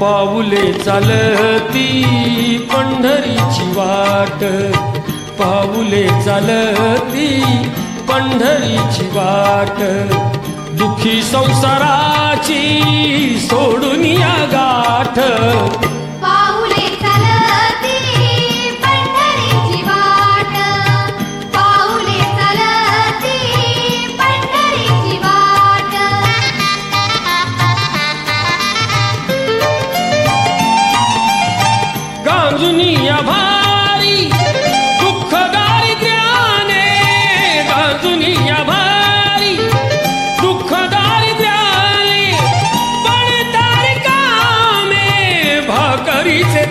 पाऊले चालती पंढरीची वाट, पाऊले चालती पंढरीची वाट, दुखी संसाराची सोडून या गाठ. पाऊले चालती पंढरीची वाट, पाऊले चालती पंढरीची वाट. गांजुनी या भारी दुःख दारिद्र्याने, गांजुनी या भारी दुःख दारिद्र्याने, पण तारिकामे भाकरीचे